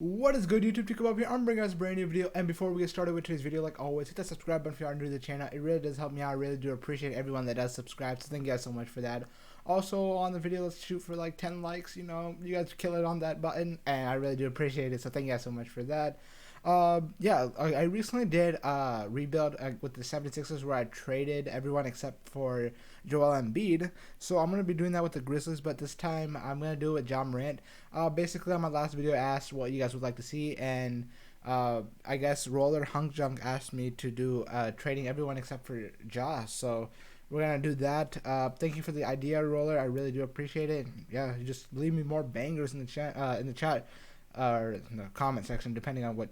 What is good, YouTube? To come up here, I'm bringing us a brand new video. And before we get started with today's video, like always, hit that subscribe button if you are new to the channel. It really does help me out. I really do appreciate everyone that does subscribe. So thank you guys so much for that. Also, on the video, let's shoot for like 10 likes. You know, you guys kill it on that button, and I really do appreciate it. So thank you guys so much for that. Yeah, I recently did rebuild with the 76ers where I traded everyone except for Joel Embiid. So I'm gonna be doing that with the Grizzlies, but this time I'm gonna do it with Morant. Basically, on my last video, I asked what you guys would like to see, and I guess Roller Hunk Junk asked me to do trading everyone except for Ja. So we're gonna do that. Thank you for the idea, Roller. I really do appreciate it. Yeah, just leave me more bangers in the chat, or in the comment section, depending on what.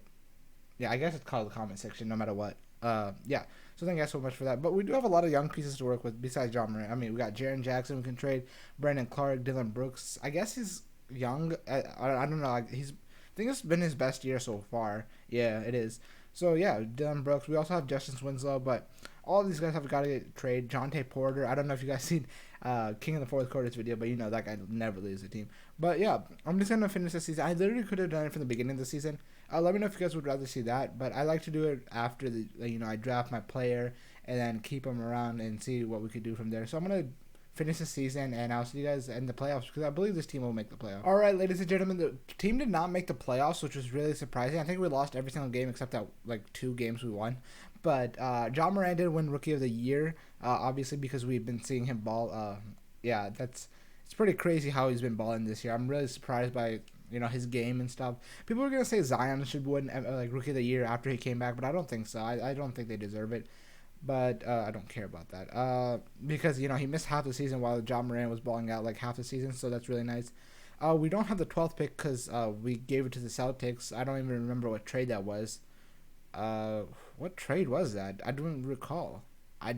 Yeah, I guess it's called the comment section, no matter what. Yeah. So thank you guys so much for that. But we do have a lot of young pieces to work with besides John Morant. I mean, we got Jaren Jackson we can trade, Brandon Clark, Dylan Brooks. I guess he's young. I don't know. Like I think it's been his best year so far. Yeah, it is. So yeah, Dylan Brooks. We also have Justice Winslow, but all of these guys have got to get trade. Jonte Porter. I don't know if you guys seen King of the Fourth Quarters video, but you know that guy never leaves the team. But yeah, I'm just gonna finish the season. I literally could have done it from the beginning of the season. Let me know if you guys would rather see that, but I like to do it after I draft my player and then keep him around and see what we could do from there. So I'm gonna finish the season and I'll see you guys in the playoffs because I believe this team will make the playoffs. All right, ladies and gentlemen, the team did not make the playoffs, which was really surprising. I think we lost every single game except that like 2 games we won. But John Morant did win Rookie of the Year, obviously because we've been seeing him ball. Yeah, it's pretty crazy how he's been balling this year. I'm really surprised by his game and stuff. People are gonna say Zion should win like Rookie of the Year after he came back, but I don't think so. I don't think they deserve it. But I don't care about that because he missed half the season while John Morant was balling out like half the season, so that's really nice. We don't have the 12th pick because we gave it to the Celtics. I don't even remember what trade that was. What trade was that? I don't recall. I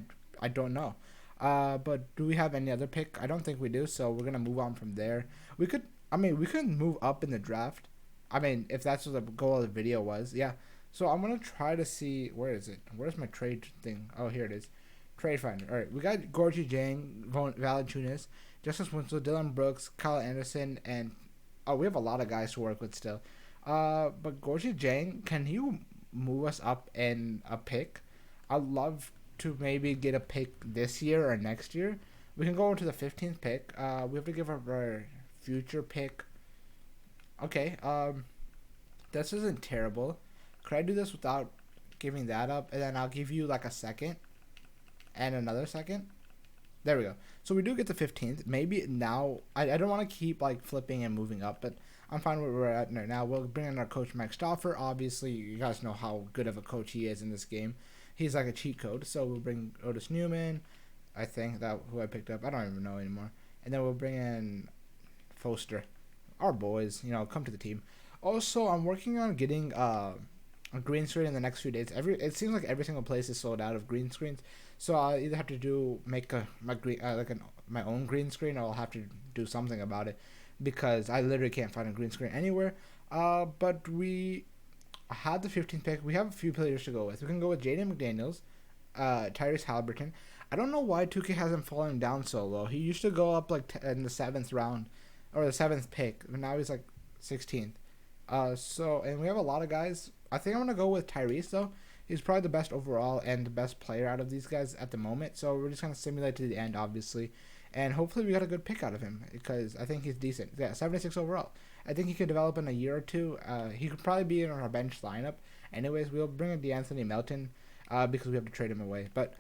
don't know. But do we have any other pick? I don't think we do. So we're gonna move on from there. We could. I mean, we could move up in the draft. I mean, if that's what the goal of the video was, yeah. So I'm gonna try to see where is it? Where's my trade thing? Oh, here it is. Trade finder. All right, we got Gorgie Jang, Valanciunas, Justice Winslow, Dylan Brooks, Kyle Anderson, and we have a lot of guys to work with still. But Gorgie Jang, can you move us up in a pick? I'd love to maybe get a pick this year or next year. We can go into the 15th pick. We have to give up our future pick. Okay, this isn't terrible. Could I do this without giving that up? And then I'll give you like a second and another second. There we go. So we do get the 15th. Maybe now, I don't want to keep like flipping and moving up, but I'm fine where we're at right now. We'll bring in our coach, Mike Stauffer. Obviously, you guys know how good of a coach he is in this game. He's like a cheat code. So we'll bring Otis Newman. I think that who I picked up. I don't even know anymore. And then we'll bring in Foster. Our boys, come to the team. Also, I'm working on getting a green screen in the next few days. It seems like every single place is sold out of green screens. So I'll either have to make my own green screen, or I'll have to do something about it because I literally can't find a green screen anywhere. But we had the 15th pick. We have a few players to go with. We can go with Jaden McDaniels, Tyrese Halliburton. I don't know why 2K hasn't fallen down so low. He used to go up like in the 7th round or the 7th pick, but now he's like 16th. And we have a lot of guys. I think I'm gonna go with Tyrese though. He's probably the best overall and the best player out of these guys at the moment. So we're just gonna simulate to the end, obviously, and hopefully we got a good pick out of him because I think he's decent. Yeah, 76 overall. I think he could develop in a year or two. He could probably be in our bench lineup. Anyways, we'll bring in DeAnthony Melton because we have to trade him away. But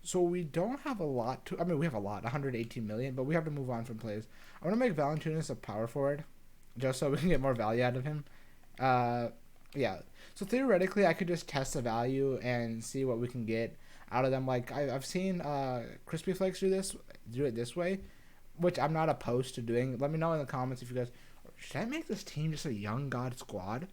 so we don't have a lot to. I mean, we have a lot, 118 million, but we have to move on from players. I want to make Valanciunas a power forward, just so we can get more value out of him. Yeah. So theoretically, I could just test the value and see what we can get out of them. Like I've seen Crispy Flakes do it this way, which I'm not opposed to doing. Let me know in the comments if you guys should I make this team just a young god squad.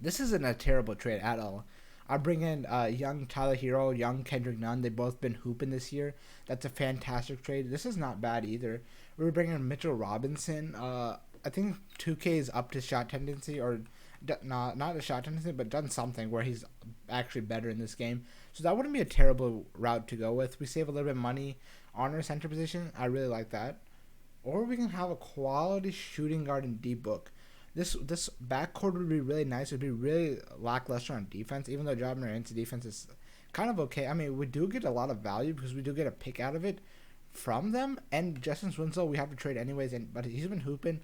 This isn't a terrible trade at all. I bring in young Tyler Hero, young Kendrick Nunn. They've both been hooping this year. That's a fantastic trade. This is not bad either. We were bringing in Mitchell Robinson. I think 2K is up to shot tendency or not a shot tendency, but done something where he's actually better in this game. So that wouldn't be a terrible route to go with. We save a little bit of money on our center position. I really like that. Or we can have a quality shooting guard in D-Book. This backcourt would be really nice. It'd be really lackluster on defense, even though Ja Morant's defense is kind of okay. I mean, we do get a lot of value because we do get a pick out of it from them. And Justin Winslow, we have to trade anyways, but he's been hooping.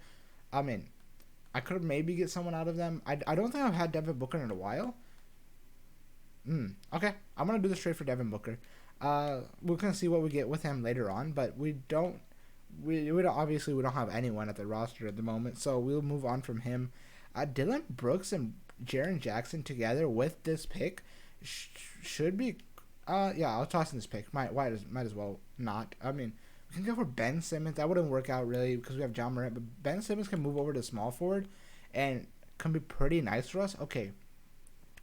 I mean, I could maybe get someone out of them. I don't think I've had Devin Booker in a while. Okay, I'm gonna do this trade for Devin Booker. We're gonna see what we get with him later on, but we don't obviously we don't have anyone at the roster at the moment, so we'll move on from him. Dylan Brooks and Jaren Jackson together with this pick should be. Yeah, I'll toss in this pick. Might as well not. I mean, we can go for Ben Simmons. That wouldn't work out really because we have John Morant, but Ben Simmons can move over to small forward and can be pretty nice for us. Okay,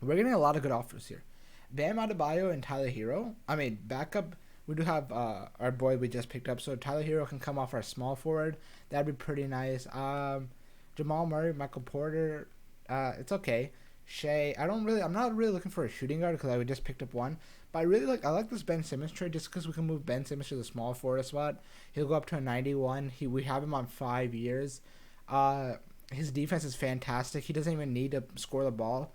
we're getting a lot of good offers here. Bam Adebayo and Tyler Hero. I mean, backup. We do have our boy we just picked up, so Tyler Hero can come off our small forward. That'd be pretty nice. Jamal Murray, Michael Porter. It's okay. Shea. I'm not really looking for a shooting guard because I just picked up one. But I like this Ben Simmons trade just because we can move Ben Simmons to the small forward spot. He'll go up to a 91. We have him on 5 years. His defense is fantastic. He doesn't even need to score the ball.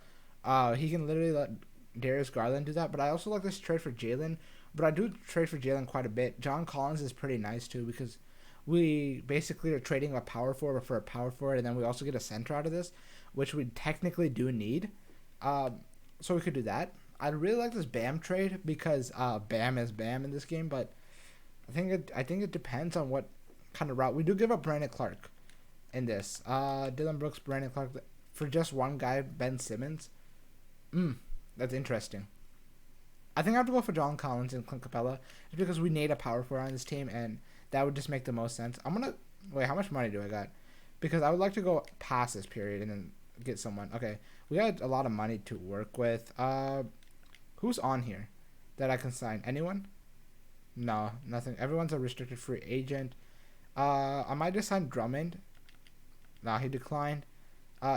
He can literally let Darius Garland do that. But I also like this trade for Jalen. But I do trade for Jalen quite a bit. John Collins is pretty nice too because we basically are trading a power forward for a power forward, and then we also get a center out of this, which we technically do need. So we could do that. I'd really like this Bam trade because Bam is Bam in this game, but I think it depends on what kind of route we do. Give up Brandon Clark in this. Dylan Brooks, Brandon Clark for just one guy, Ben Simmons. That's interesting. I think I have to go for John Collins and Clint Capella just because we need a power forward on this team, and that would just make the most sense. I'm gonna wait. How much money do I got? Because I would like to go past this period and then get someone. Okay, we got a lot of money to work with. Who's on here that I can sign? Anyone? No, nothing. Everyone's a restricted free agent. I might just sign Drummond. Nah, he declined.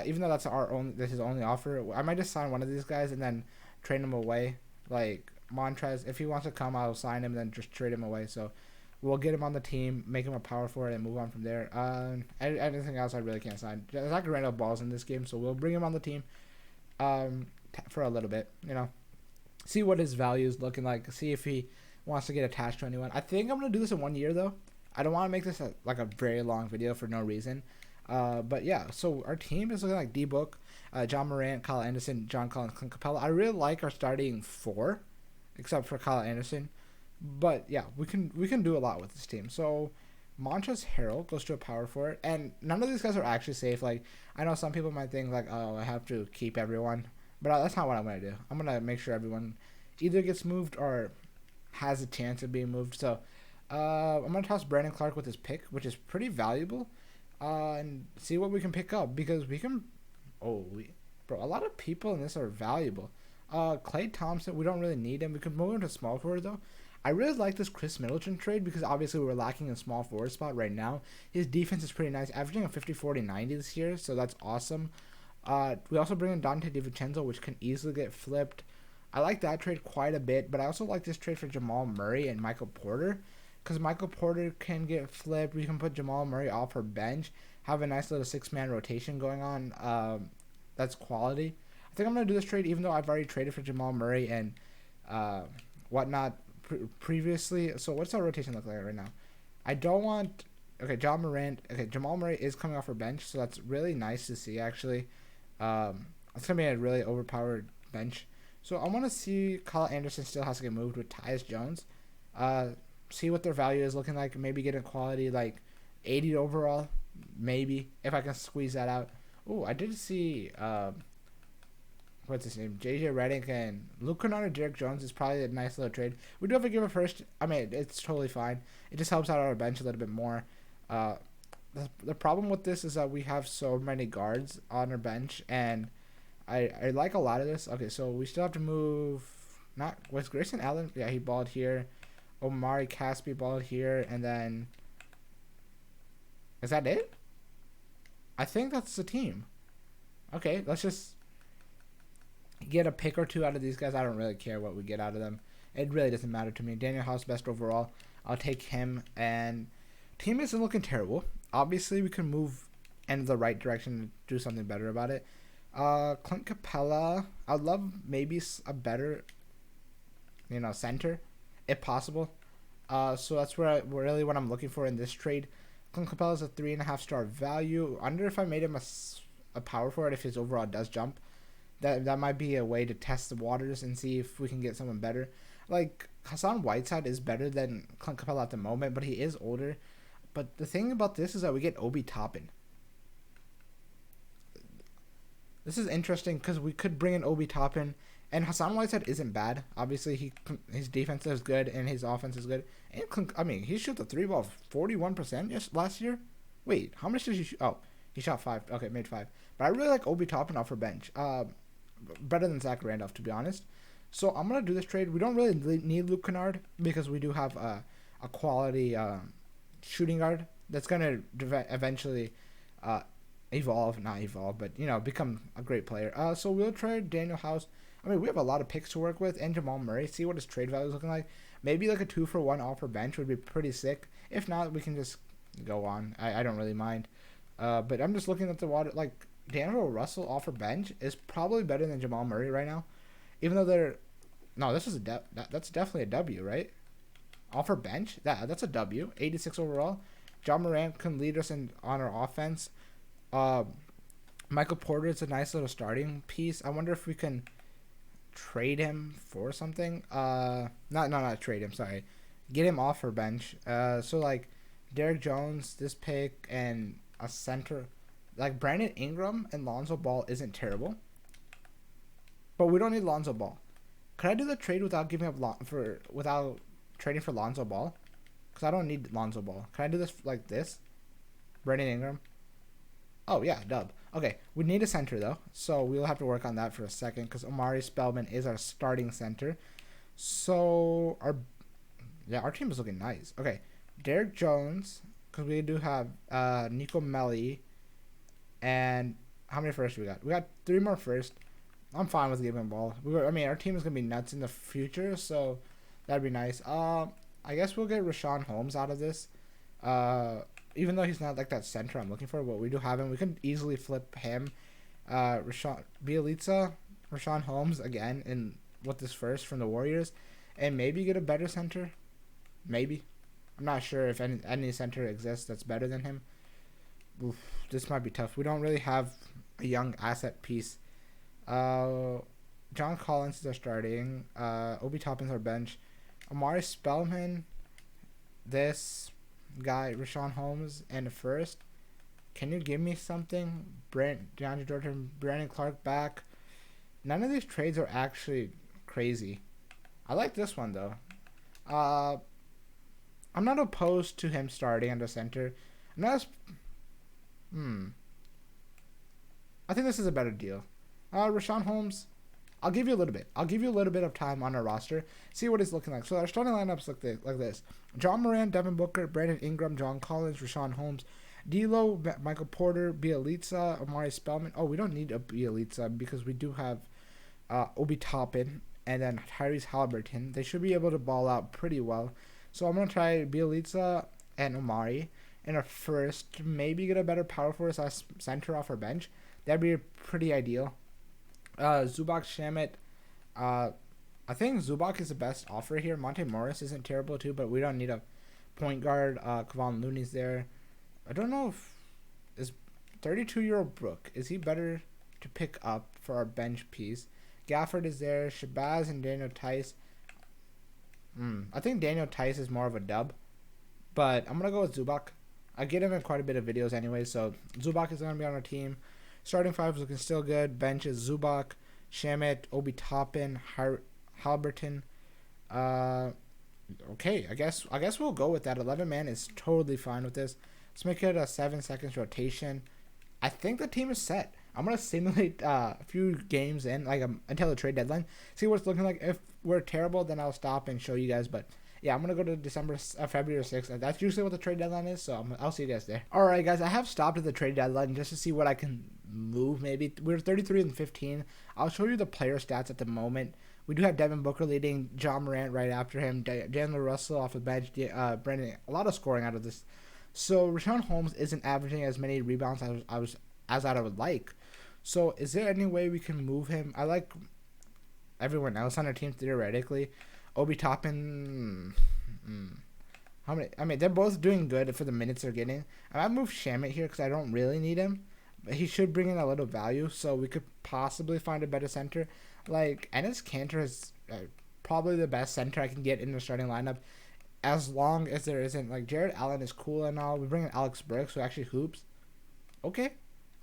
Even though that's his only offer, I might just sign one of these guys and then trade him away. Like Montrez, if he wants to come, I'll sign him and then just trade him away. So we'll get him on the team, make him a power forward, and move on from there. Anything else I really can't sign. Zach Randolph balls in this game, so we'll bring him on the team for a little bit. See what his value is looking like. See if he wants to get attached to anyone. I think I'm gonna do this in 1 year though. I don't want to make this a very long video for no reason. But yeah, so our team is looking like D-Book, John Morant, Kyle Anderson, John Collins, Clint Capella. I really like our starting 4, except for Kyle Anderson. But yeah, we can do a lot with this team. So Montrezl Harrell goes to a power forward, and none of these guys are actually safe. Like, I know some people might think like, oh, I have to keep everyone, but that's not what I'm gonna do. I'm gonna make sure everyone either gets moved or has a chance of being moved. So I'm gonna toss Brandon Clark with his pick, which is pretty valuable. And see what we can pick up because we can. Bro, a lot of people in this are valuable. Klay Thompson, we don't really need him. We could move him to small forward though. I really like this Chris Middleton trade because obviously we're lacking a small forward spot right now. His defense is pretty nice, averaging a 50, 40, 90 this year, so that's awesome. We also bring in Dante DiVincenzo, which can easily get flipped. I like that trade quite a bit, but I also like this trade for Jamal Murray and Michael Porter. Because Michael Porter can get flipped. We can put Jamal Murray off our bench. Have a nice little 6-man rotation going on. That's quality. I think I'm going to do this trade even though I've already traded for Jamal Murray and whatnot previously. So what's our rotation look like right now? I don't want... Okay, John Morant. Okay, Jamal Murray is coming off our bench. So that's really nice to see actually. It's going to be a really overpowered bench. So I want to see Kyle Anderson still has to get moved with Tyus Jones. See what their value is looking like. Maybe get a quality like 80 overall. Maybe if I can squeeze that out. Oh, I did see what's his name? JJ Redick and Luke Kennard and Derek Jones is probably a nice little trade. We do have to give a first. I mean, it's totally fine. It just helps out our bench a little bit more. The problem with this is that we have so many guards on our bench, and I like a lot of this. Okay, so we still have to move. Was Grayson Allen? Yeah, he balled here. Omari Caspi balled here, and then is that it? I think that's the team. Okay, let's just get a pick or two out of these guys. I don't really care what we get out of them. It really doesn't matter to me. Daniel House best overall. I'll take him. And team isn't looking terrible. Obviously, we can move and the right direction to do something better about it. Clint Capella, I'd love maybe a better, center, if possible. So that's really what I'm looking for in this trade. Clint Capella is a 3.5 star value. I wonder if I made him a power forward if his overall does jump. That might be a way to test the waters and see if we can get someone better. Like Hassan Whiteside is better than Clint Capella at the moment, but he is older. But the thing about this is that we get Obi Toppin. This is interesting because we could bring in Obi Toppin, and Hassan Whiteside isn't bad. Obviously, his defense is good and his offense is good. And he shot the 3 ball 41% last year. Wait, how much did he shoot? Oh, he shot 5. Okay, made 5. But I really like Obi Toppin off our bench. Better than Zach Randolph, to be honest. So I'm gonna do this trade. We don't really need Luke Kennard because we do have a quality shooting guard that's gonna eventually not evolve, but become a great player. So we'll trade Daniel House. I mean, we have a lot of picks to work with, and Jamal Murray. See what his trade value is looking like. Maybe like a 2-for-1 offer bench would be pretty sick. If not, we can just go on. I don't really mind. But I'm just looking at the water. Like D'Angelo Russell offer bench is probably better than Jamal Murray right now, even though this is that's definitely a W, right? Offer bench that's a W. 86 overall. John Morant can lead us on our offense. Michael Porter is a nice little starting piece. I wonder if we can trade him for something. Not trade him. Sorry, get him off our bench. So like Derek Jones, this pick, and a center like Brandon Ingram and Lonzo Ball isn't terrible, but we don't need Lonzo Ball. Could I do the trade without giving up without trading for Lonzo Ball? Because I don't need Lonzo Ball. Can I do this like this? Brandon Ingram. Oh, yeah, dub. Okay, we need a center, though, so we'll have to work on that for a second because Omari Spellman is our starting center. So, our team is looking nice. Okay, Derek Jones, because we do have Nico Melli, and how many firsts we got? We got 3 more firsts. I'm fine with giving him ball. Our team is going to be nuts in the future, so that'd be nice. I guess we'll get Rashawn Holmes out of this. Even though he's not like that center I'm looking for, but we do have him. We can easily flip him. Bielitsa, Rashawn Holmes again with this first from the Warriors, and maybe get a better center. Maybe. I'm not sure if any center exists that's better than him. Oof, this might be tough. We don't really have a young asset piece. John Collins is our starting. Obi Toppin's our bench. Omari Spellman, this guy, Rashawn Holmes, and the first. Can you give me something? DeAndre Jordan, Brandon Clark back. None of these trades are actually crazy. I like this one, though. I'm not opposed to him starting under center. I think this is a better deal. Rashawn Holmes, I'll give you a little bit. I'll give you a little bit of time on our roster. See what it's looking like. So our starting lineups look like this. John Morant, Devin Booker, Brandon Ingram, John Collins, Rashawn Holmes, D'Lo, Michael Porter, Bielitsa, Omari Spellman. Oh, we don't need a Bielitsa because we do have Obi Toppin and then Tyrese Halliburton. They should be able to ball out pretty well. So I'm going to try Bielitsa and Omari in our first. Maybe get a better power forward as center off our bench. That'd be pretty ideal. Zubac Shamit. I think Zubac is the best offer here. Monte Morris isn't terrible too, but we don't need a point guard. Kevon Looney's there. I don't know if is 32-year-old Brook, is he better to pick up for our bench piece? Gafford is there. Shabazz and Daniel Tice. I think Daniel Tice is more of a dub, but I'm gonna go with Zubac. I get him in quite a bit of videos anyway, so Zubac is gonna be on our team. Starting five is looking still good. Bench is Zubac, Shamit, Obi Toppin, Halliburton. Okay, I guess we'll go with that. 11-man is totally fine with this. Let's make it a 7 seconds rotation. I think the team is set. I'm gonna simulate a few games in, until the trade deadline. See what it's looking like. If we're terrible, then I'll stop and show you guys. But yeah, I'm gonna go to February 6th. That's usually what the trade deadline is. So I'll see you guys there. All right, guys. I have stopped at the trade deadline just to see what I can move. Maybe we're 33 and 15. I'll show you the player stats at the moment. We do have Devin Booker leading, John Morant right after him, D'Angelo Russell off the bench, Brandon. A lot of scoring out of this So Rashawn Holmes isn't averaging as many rebounds as I would like. So is there any way we can move him? I like everyone else on our team theoretically. Obi Toppin. How many? I mean, they're both doing good for the minutes they're getting. I might move Shamit here because I don't really need him, but he should bring in a little value, so we could possibly find a better center. Like Enes Kanter is probably the best center I can get in the starting lineup, as long as there isn't like Jared Allen is cool and all. We bring in Alex Burks who actually hoops. Okay,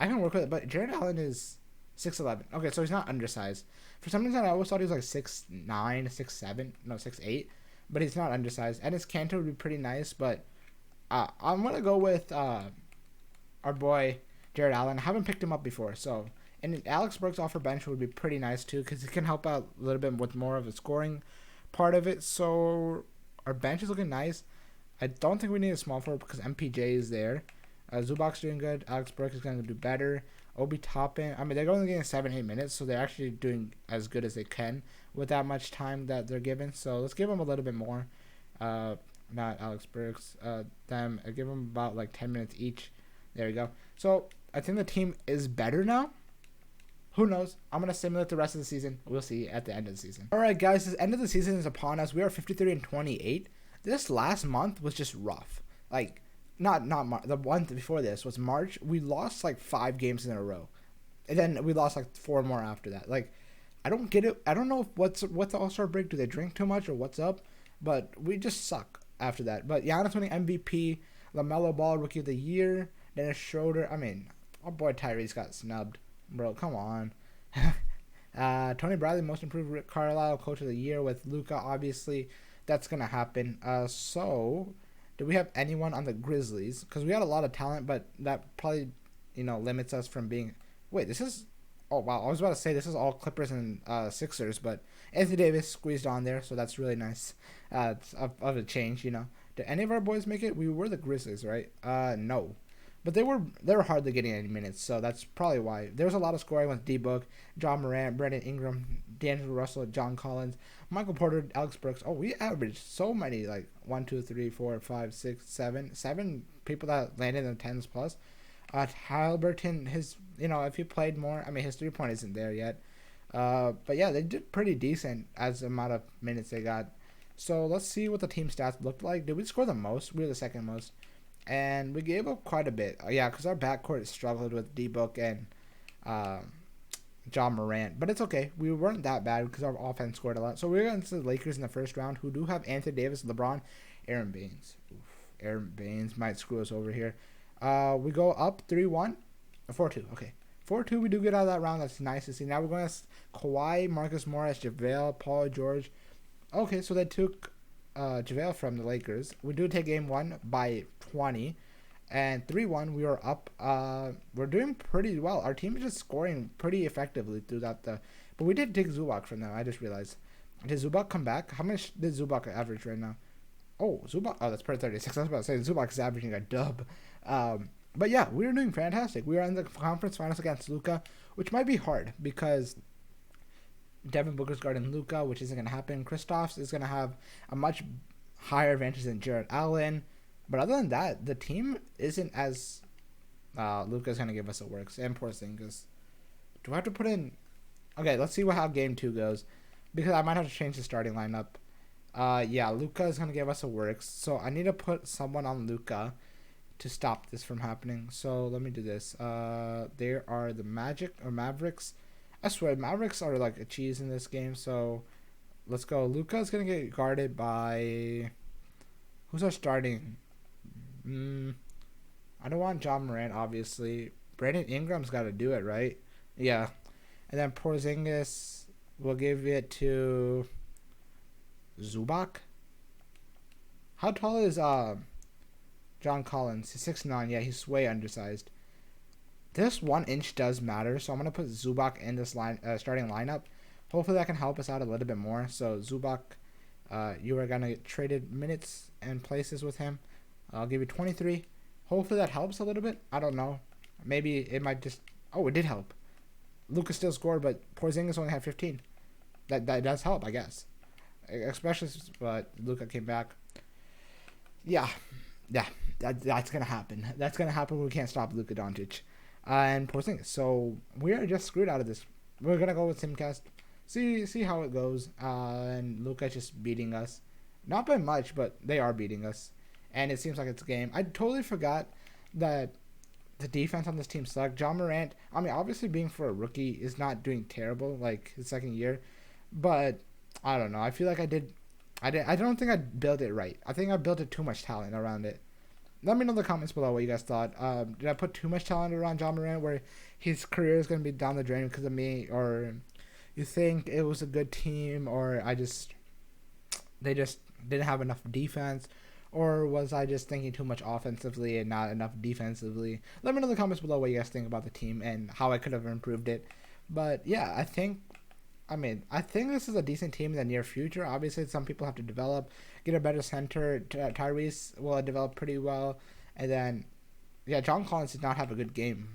I can work with it, but Jared Allen is 6'11". Okay, so he's not undersized. For some reason, I always thought he was like 6'9", 6'7", no 6'8", but he's not undersized. And his Kanter would be pretty nice, but I'm gonna go with our boy Jared Allen. I haven't picked him up before, so and Alex Burks off our bench would be pretty nice too, because he can help out a little bit with more of the scoring part of it. So our bench is looking nice. I don't think we need a small forward because MPJ is there. Zubac's doing good. Alex Burks is going to do better. Obi Toppin. I mean, they're only getting 7-8 minutes, so they're actually doing as good as they can with that much time that they're given. So let's give them a little bit more. Not Alex Burks. I give them about like 10 minutes each. There we go. So I think the team is better now. Who knows? I'm going to simulate the rest of the season. We'll see at the end of the season. All right, guys. The end of the season is upon us. We are 53-28. This last month was just rough. Like, not the one before this was March. We lost like 5 games in a row, and then we lost like 4 more after that. Like, I don't get it. I don't know what's the All-Star break. Do they drink too much or what's up? But we just suck after that. But Giannis winning MVP, LaMelo Ball Rookie of the Year, Dennis Schroeder. I mean, our boy Tyrese got snubbed, bro. Come on. Tony Bradley Most Improved, Rick Carlisle Coach of the Year with Luka. Obviously, that's gonna happen. So. Do we have anyone on the Grizzlies? Because we had a lot of talent, but that probably, limits us from being... Wait, this is... Oh, wow. I was about to say this is all Clippers and Sixers, but Anthony Davis squeezed on there, so that's really nice. It's of a change, Did any of our boys make it? We were the Grizzlies, right? No. But they were hardly getting any minutes, so that's probably why. There was a lot of scoring with D-Book, John Morant, Brandon Ingram, D'Angelo Russell, John Collins, Michael Porter, Alex Brooks. Oh, we averaged so many, like 1, 2, 3, 4, 5, 6, 7 people that landed in the 10s plus. Halliburton, if he played more, I mean, his 3-point isn't there yet. But yeah, they did pretty decent as the amount of minutes they got. So let's see what the team stats looked like. Did we score the most? We were the second most. And we gave up quite a bit. Because our backcourt struggled with D-Book and John Morant. But it's okay. We weren't that bad because our offense scored a lot. So we're against the Lakers in the first round, who do have Anthony Davis, LeBron, Aaron Baines. Aaron Baines might screw us over here. We go up 3-1. 4-2. Okay. 4-2, we do get out of that round. That's nice to see. Now we're going to Kawhi, Marcus Morris, JaVale, Paul George. Okay, so they took JaVale from the Lakers. We do take game 1 by 20. And 3-1, we are up. We're doing pretty well. Our team is just scoring pretty effectively throughout the... But we did take Zubac from them, I just realized. Did Zubac come back? How much did Zubac average right now? Oh, Zubac... Oh, that's per 36. I was about to say Zubac is averaging a dub. But yeah, we're doing fantastic. We are in the conference finals against Luka, which might be hard because Devin Booker's guarding Luka, which isn't going to happen. Kristaps is going to have a much higher advantage than Jared Allen. But other than that, the team isn't as... Luka's going to give us a works. And Porzingis. Do I have to put in... Okay, let's see how game 2 goes. Because I might have to change the starting lineup. Yeah, Luka is going to give us a works. So I need to put someone on Luka to stop this from happening. So let me do this. There are the Mavericks. I swear, Mavericks are like a cheese in this game. So let's go. Luka is going to get guarded by... Who's our starting? I don't want John Morant, obviously. Brandon Ingram's got to do it, right? Yeah. And then Porzingis will give it to Zubac. How tall is John Collins? He's 6'9". Yeah, he's way undersized. This 1 inch does matter, so I'm going to put Zubac in this starting lineup. Hopefully that can help us out a little bit more. So Zubac, you are going to get traded minutes and places with him. I'll give you 23. Hopefully that helps a little bit. I don't know. Maybe it might just... Oh, it did help. Luka still scored, but Porzingis only had 15. That does help, I guess. Especially, but Luka came back. Yeah. yeah, that's gonna happen. That's gonna happen. We can't stop Luka Doncic and Porzingis. So we are just screwed out of this. We're gonna go with Simcast. See how it goes. And Luka just beating us, not by much, but they are beating us. And it seems like it's a game. I totally forgot that the defense on this team sucked. John Morant, I mean, obviously being for a rookie is not doing terrible, like his second year, but I don't know. I feel like I don't think I built it right. I think I built it too much talent around it. Let me know in the comments below what you guys thought. Did I put too much talent around John Morant where his career is going to be down the drain because of me, or you think it was a good team, or they just didn't have enough defense, or was I just thinking too much offensively and not enough defensively? Let me know in the comments below what you guys think about the team and how I could have improved it. But yeah, I think this is a decent team in the near future. Obviously, some people have to develop, get a better center. Tyrese will develop pretty well, and then yeah, John Collins did not have a good game.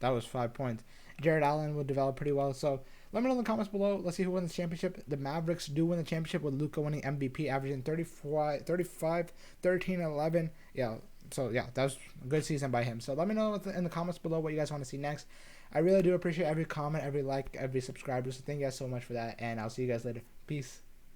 That was 5 points. Jared Allen will develop pretty well. So let me know in the comments below. Let's see who wins the championship. The Mavericks do win the championship with Luka winning MVP, averaging 35, 13, 11. Yeah, so yeah, that was a good season by him. So let me know in the comments below what you guys want to see next. I really do appreciate every comment, every like, every subscriber. So thank you guys so much for that, and I'll see you guys later. Peace.